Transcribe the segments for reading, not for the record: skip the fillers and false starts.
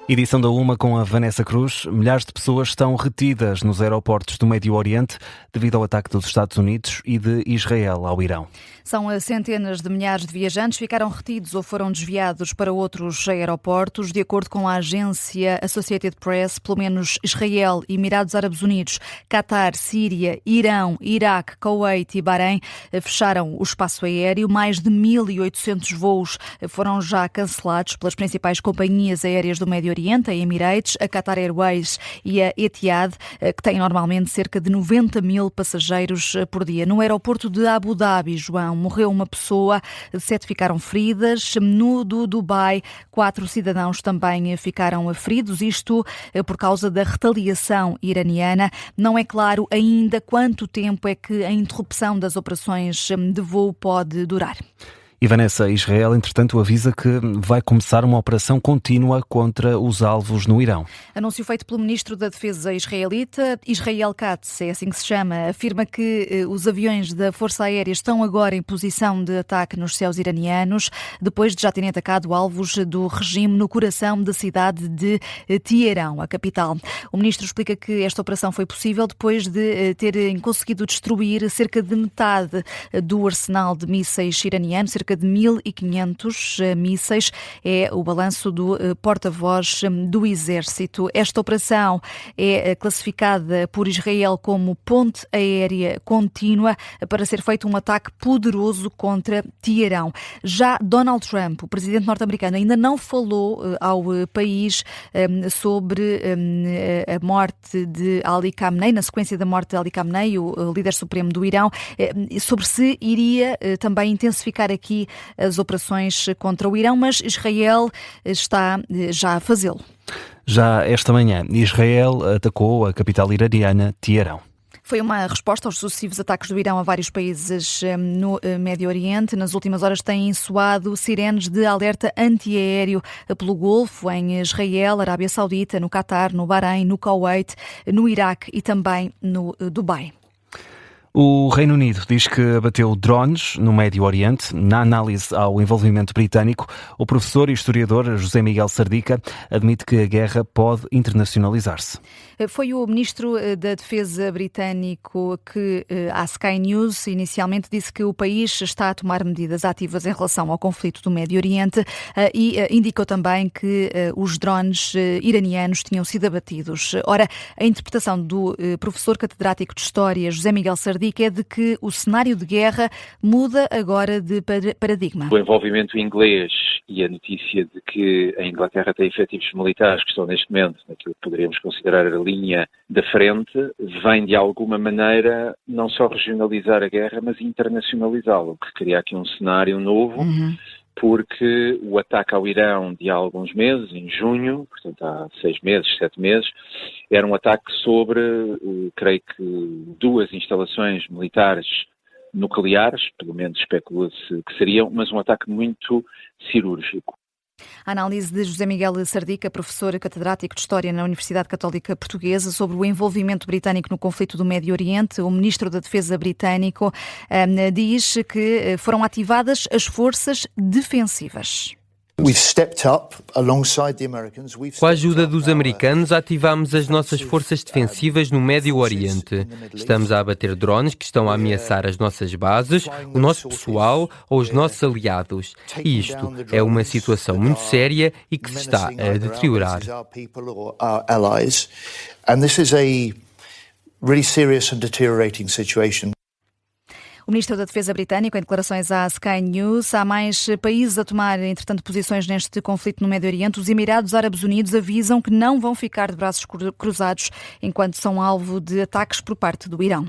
Edição da Uma com a Vanessa Cruz. Milhares de pessoas estão retidas nos aeroportos do Médio Oriente devido ao ataque dos Estados Unidos e de Israel ao Irão. São centenas de milhares de viajantes que ficaram retidos ou foram desviados para outros aeroportos. De acordo com a agência Associated Press, pelo menos Israel, Emirados Árabes Unidos, Catar, Síria, Irão, Iraque, Kuwait e Bahrein fecharam o espaço aéreo. Mais de 1.800 voos foram já cancelados pelas principais companhias aéreas do Médio Oriente, a Emirates, a Qatar Airways e a Etihad, que têm normalmente cerca de 90 mil passageiros por dia. No aeroporto de Abu Dhabi, João, morreu uma pessoa, 7 ficaram feridas. No do Dubai, 4 cidadãos também ficaram feridos, isto por causa da retaliação iraniana. Não é claro ainda quanto tempo é que a interrupção das operações de voo pode durar. E Vanessa, Israel, entretanto, avisa que vai começar uma operação contínua contra os alvos no Irão. Anúncio feito pelo ministro da Defesa israelita, Israel Katz, é assim que se chama, afirma que os aviões da Força Aérea estão agora em posição de ataque nos céus iranianos, depois de já terem atacado alvos do regime no coração da cidade de Teherão, a capital. O ministro explica que esta operação foi possível depois de terem conseguido destruir cerca de metade do arsenal de mísseis iranianos, cerca de 1.500 mísseis, é o balanço do porta-voz do Exército. Esta operação é classificada por Israel como ponte aérea contínua para ser feito um ataque poderoso contra Teherão. Já Donald Trump, o presidente norte-americano, ainda não falou ao país sobre a morte de Ali Khamenei, na sequência da morte de Ali Khamenei, o líder supremo do Irão, sobre se iria também intensificar aqui as operações contra o Irão, mas Israel está já a fazê-lo. Já esta manhã, Israel atacou a capital iraniana, Teherão. Foi uma resposta aos sucessivos ataques do Irão a vários países no Médio Oriente. Nas últimas horas têm soado sirenes de alerta antiaéreo pelo Golfo, em Israel, Arábia Saudita, no Catar, no Bahrein, no Kuwait, no Iraque e também no Dubai. O Reino Unido diz que abateu drones no Médio Oriente. Na análise ao envolvimento britânico, o professor e historiador José Miguel Sardica admite que a guerra pode internacionalizar-se. Foi o ministro da Defesa britânico que, à Sky News, inicialmente disse que o país está a tomar medidas ativas em relação ao conflito do Médio Oriente e indicou também que os drones iranianos tinham sido abatidos. Ora, a interpretação do professor catedrático de História, José Miguel Sardica, é de que o cenário de guerra muda agora de paradigma. O envolvimento inglês e a notícia de que a Inglaterra tem efetivos militares que estão neste momento naquilo que poderíamos considerar a linha da frente, vem de alguma maneira não só regionalizar a guerra, mas internacionalizá-la, o que cria aqui um cenário novo. Porque o ataque ao Irão de há alguns meses, em junho, portanto há 6 meses, 7 meses, era um ataque sobre, creio que, 2 instalações militares nucleares, pelo menos especula-se que seriam, mas um ataque muito cirúrgico. A análise de José Miguel Sardica, professor catedrático de História na Universidade Católica Portuguesa, sobre o envolvimento britânico no conflito do Médio Oriente. O ministro da Defesa britânico diz que foram ativadas as forças defensivas. Com a ajuda dos americanos, ativamos as nossas forças defensivas no Médio Oriente. Estamos a abater drones que estão a ameaçar as nossas bases, o nosso pessoal ou os nossos aliados. E isto é uma situação muito séria e que se está a deteriorar. O ministro da Defesa britânico, em declarações à Sky News, há mais países a tomar, entretanto, posições neste conflito no Médio Oriente. Os Emirados Árabes Unidos avisam que não vão ficar de braços cruzados enquanto são alvo de ataques por parte do Irão.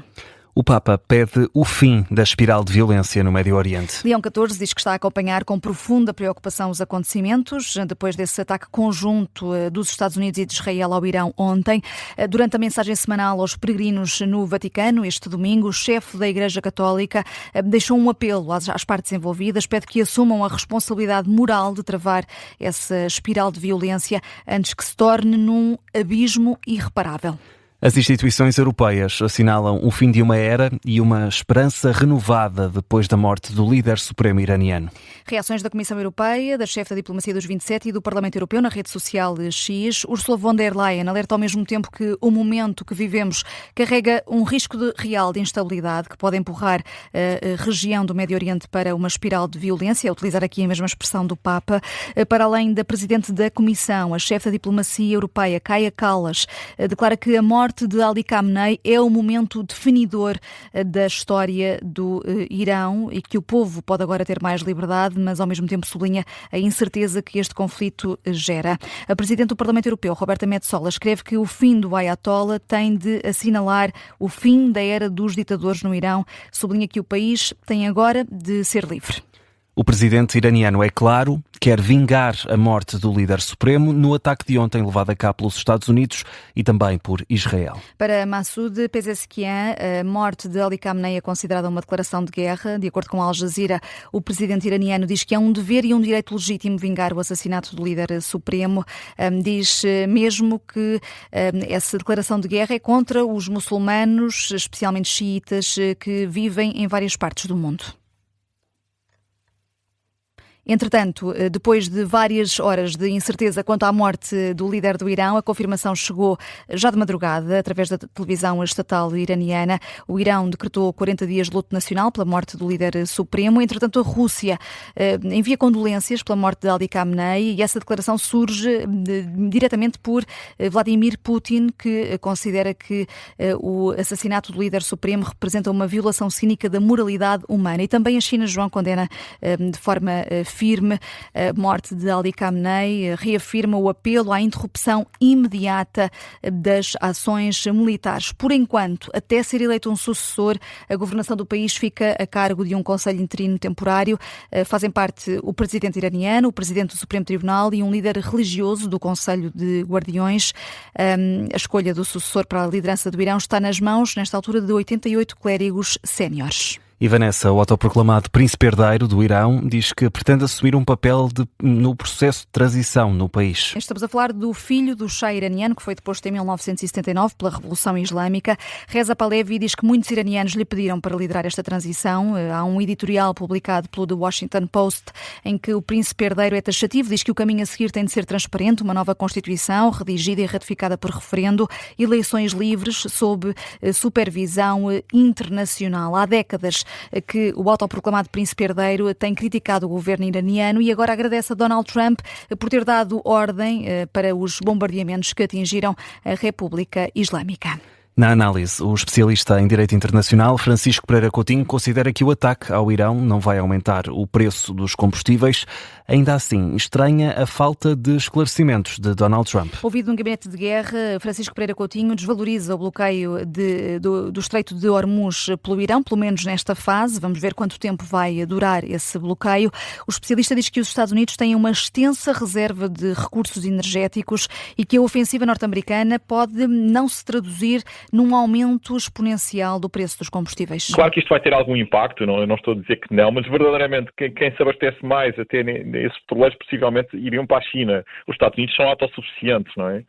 O Papa pede o fim da espiral de violência no Médio Oriente. Leão XIV diz que está a acompanhar com profunda preocupação os acontecimentos depois desse ataque conjunto dos Estados Unidos e de Israel ao Irão ontem. Durante a mensagem semanal aos peregrinos no Vaticano, este domingo, o chefe da Igreja Católica deixou um apelo às partes envolvidas, pede que assumam a responsabilidade moral de travar essa espiral de violência antes que se torne num abismo irreparável. As instituições europeias assinalam o fim de uma era e uma esperança renovada depois da morte do líder supremo iraniano. Reações da Comissão Europeia, da chefe da diplomacia dos 27 e do Parlamento Europeu na rede social X. Ursula von der Leyen alerta ao mesmo tempo que o momento que vivemos carrega um risco real de instabilidade que pode empurrar a região do Médio Oriente para uma espiral de violência, a utilizar aqui a mesma expressão do Papa. Para além da Presidente da Comissão, a chefe da diplomacia europeia, Kaja Kallas, declara que a morte de Ali Khamenei é o momento definidor da história do Irão e que o povo pode agora ter mais liberdade, mas ao mesmo tempo sublinha a incerteza que este conflito gera. A Presidente do Parlamento Europeu, Roberta Metsola, escreve que o fim do Ayatollah tem de assinalar o fim da era dos ditadores no Irão. Sublinha que o país tem agora de ser livre. O presidente iraniano, é claro, quer vingar a morte do líder supremo no ataque de ontem levado a cabo pelos Estados Unidos e também por Israel. Para Massoud Pezeshkian, a morte de Ali Khamenei é considerada uma declaração de guerra. De acordo com Al Jazeera, o presidente iraniano diz que é um dever e um direito legítimo vingar o assassinato do líder supremo. Diz mesmo que essa declaração de guerra é contra os muçulmanos, especialmente xiitas, que vivem em várias partes do mundo. Entretanto, depois de várias horas de incerteza quanto à morte do líder do Irão, a confirmação chegou já de madrugada, através da televisão estatal iraniana. O Irão decretou 40 dias de luto nacional pela morte do líder supremo. Entretanto, a Rússia envia condolências pela morte de Ali Khamenei e essa declaração surge diretamente por Vladimir Putin, que considera que o assassinato do líder supremo representa uma violação cínica da moralidade humana. E também a China, João, condena de forma firme a morte de Ali Khamenei, reafirma o apelo à interrupção imediata das ações militares. Por enquanto, até ser eleito um sucessor, a governação do país fica a cargo de um conselho interino temporário. Fazem parte o presidente iraniano, o presidente do Supremo Tribunal e um líder religioso do Conselho de Guardiões. A escolha do sucessor para a liderança do Irão está nas mãos, nesta altura, de 88 clérigos séniores. E Vanessa, o autoproclamado príncipe herdeiro do Irão, diz que pretende assumir um papel no processo de transição no país. Estamos a falar do filho do Shah iraniano, que foi deposto em 1979 pela Revolução Islâmica. Reza Pahlavi diz que muitos iranianos lhe pediram para liderar esta transição. Há um editorial publicado pelo The Washington Post em que o príncipe herdeiro é taxativo, diz que o caminho a seguir tem de ser transparente, uma nova Constituição, redigida e ratificada por referendo, eleições livres sob supervisão internacional. Há décadas que o autoproclamado príncipe herdeiro tem criticado o governo iraniano e agora agradece a Donald Trump por ter dado ordem para os bombardeamentos que atingiram a República Islâmica. Na análise, o especialista em Direito Internacional, Francisco Pereira Coutinho, considera que o ataque ao Irão não vai aumentar o preço dos combustíveis. Ainda assim, estranha a falta de esclarecimentos de Donald Trump. Ouvido num gabinete de guerra, Francisco Pereira Coutinho desvaloriza o bloqueio do Estreito de Hormuz pelo Irão, pelo menos nesta fase. Vamos ver quanto tempo vai durar esse bloqueio. O especialista diz que os Estados Unidos têm uma extensa reserva de recursos energéticos e que a ofensiva norte-americana pode não se traduzir num aumento exponencial do preço dos combustíveis. Claro que isto vai ter algum impacto, eu não estou a dizer que não, mas verdadeiramente quem se abastece mais até esses petroleiros possivelmente iriam para a China. Os Estados Unidos são autossuficientes, não é?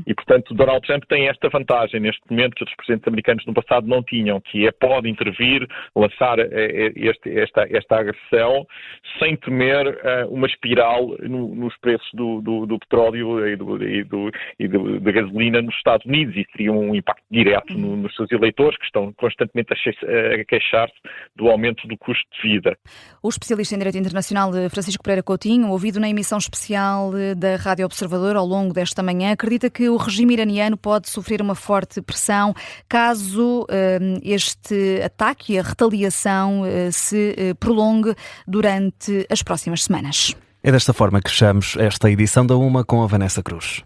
E, portanto, Donald Trump tem esta vantagem neste momento que os presidentes americanos no passado não tinham, que pode intervir, lançar esta agressão sem temer uma espiral nos preços do petróleo e da gasolina nos Estados Unidos e teria um impacto direto nos seus eleitores que estão constantemente a queixar-se do aumento do custo de vida. O especialista em Direito Internacional Francisco Pereira Coutinho, ouvido na emissão especial da Rádio Observador ao longo desta manhã, acredita que o regime iraniano pode sofrer uma forte pressão caso este ataque e a retaliação se prolongue durante as próximas semanas. É desta forma que fechamos esta edição da UMA com a Vanessa Cruz.